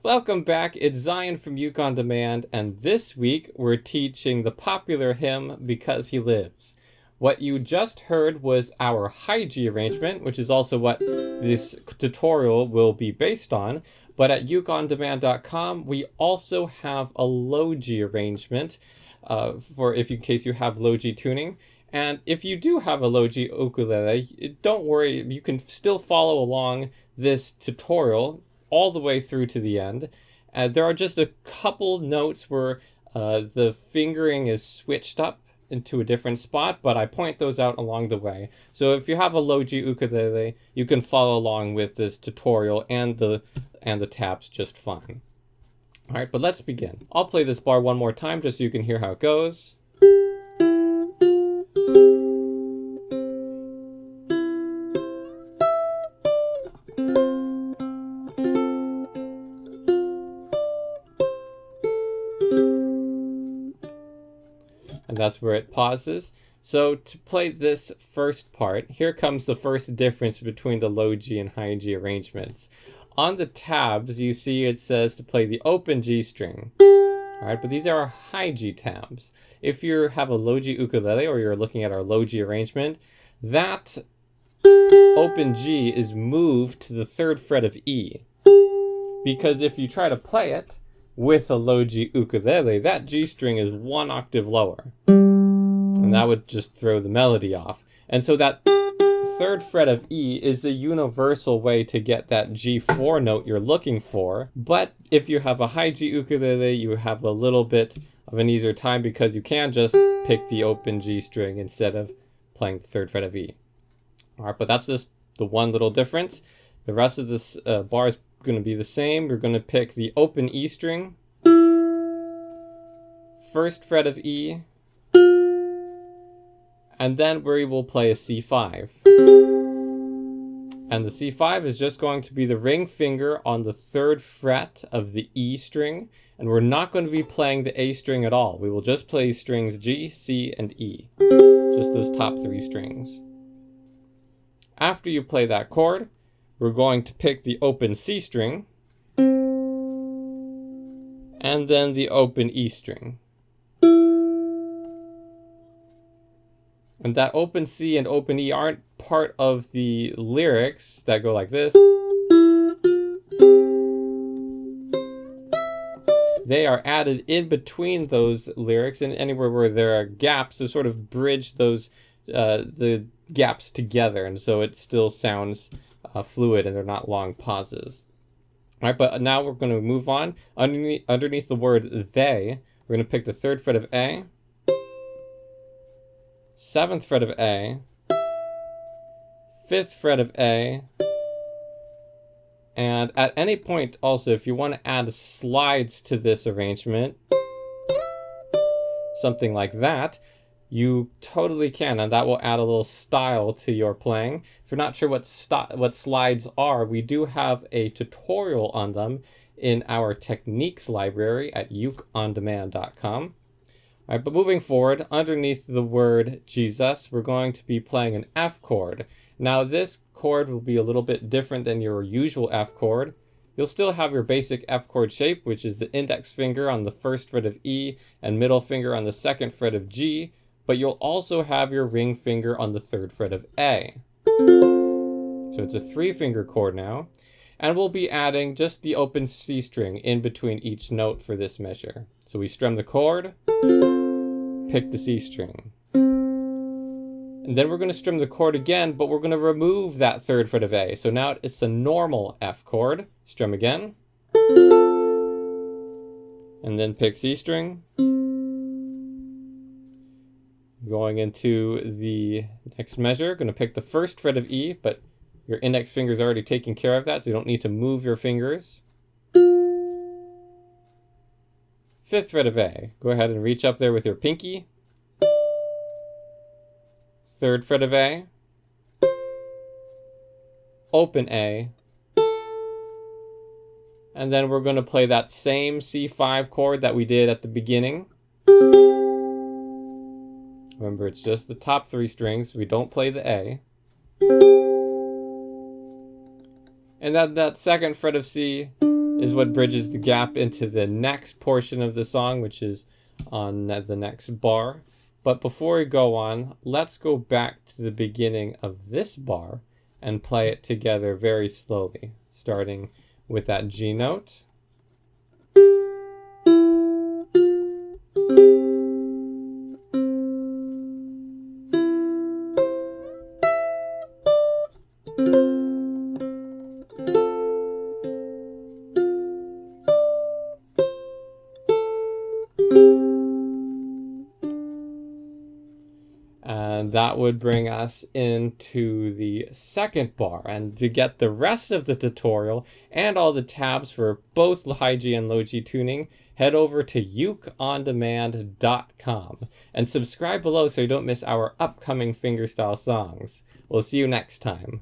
Welcome back, it's Zion from Uke On Demand, and this week we're teaching the popular hymn, Because He Lives. What you just heard was our high G arrangement, which is also what this tutorial will be based on, but at ukeondemand.com we also have a low G arrangement in case you have low G tuning. And if you do have a low G ukulele, don't worry, you can still follow along this tutorial all the way through to the end. There are just a couple notes where the fingering is switched up into a different spot, but I point those out along the way. So if you have a low G ukulele, you can follow along with this tutorial and the tabs just fine. All right, but let's begin. I'll play this bar one more time just so you can hear how it goes. And that's where it pauses. So to play this first part, here comes the first difference between the low G and high G arrangements. On the tabs, you see it says to play the open G string. All right, but these are our high G tabs. If you have a low G ukulele or you're looking at our low G arrangement, that open G is moved to the 3rd fret of E. Because if you try to play it with a low G ukulele, that G string is 1 octave lower. And that would just throw the melody off. And so that 3rd fret of E is a universal way to get that G4 note you're looking for. But if you have a high G ukulele, you have a little bit of an easier time because you can just pick the open G string instead of playing the 3rd fret of E. All right, but that's just the one little difference. The rest of this bar is going to be the same. We're going to pick the open E string, 1st fret of E, and then we will play a C5. And the C5 is just going to be the ring finger on the 3rd fret of the E string, and we're not going to be playing the A string at all. We will just play strings G, C, and E, just those top 3 strings. After you play that chord, we're going to pick the open C string and then the open E string. And that open C and open E aren't part of the lyrics that go like this. They are added in between those lyrics and anywhere where there are gaps to sort of bridge those the gaps together, and so it still sounds fluid and they're not long pauses. All right, but now we're going to move on. Underneath the word they, we're going to pick the 3rd fret of A, 7th fret of A, 5th fret of A, and at any point also, if you want to add slides to this arrangement, something like that, you totally can, and that will add a little style to your playing. If you're not sure what slides are, we do have a tutorial on them in our techniques library at ukeondemand.com. All right, but moving forward, underneath the word Jesus, we're going to be playing an F chord. Now this chord will be a little bit different than your usual F chord. You'll still have your basic F chord shape, which is the index finger on the 1st fret of E and middle finger on the 2nd fret of G, but you'll also have your ring finger on the 3rd fret of A. So it's a 3-finger chord now, and we'll be adding just the open C string in between each note for this measure. So we strum the chord, pick the C string. And then we're going to strum the chord again, but we're going to remove that 3rd fret of A. So now it's a normal F chord. Strum again. And then pick C string. Going into the next measure, going to pick the 1st fret of E, but your index finger is already taking care of that, so you don't need to move your fingers. 5th fret of A. Go ahead and reach up there with your pinky. 3rd fret of A. Open A. And then we're going to play that same C5 chord that we did at the beginning. Remember, it's just the top 3 strings. We don't play the A. And then that 2nd fret of C is what bridges the gap into the next portion of the song, which is on the next bar. But before we go on, let's go back to the beginning of this bar and play it together very slowly, starting with that G note. And that would bring us into the second bar. And to get the rest of the tutorial and all the tabs for both high G and low G tuning, head over to ukeondemand.com and subscribe below so you don't miss our upcoming fingerstyle songs. We'll see you next time.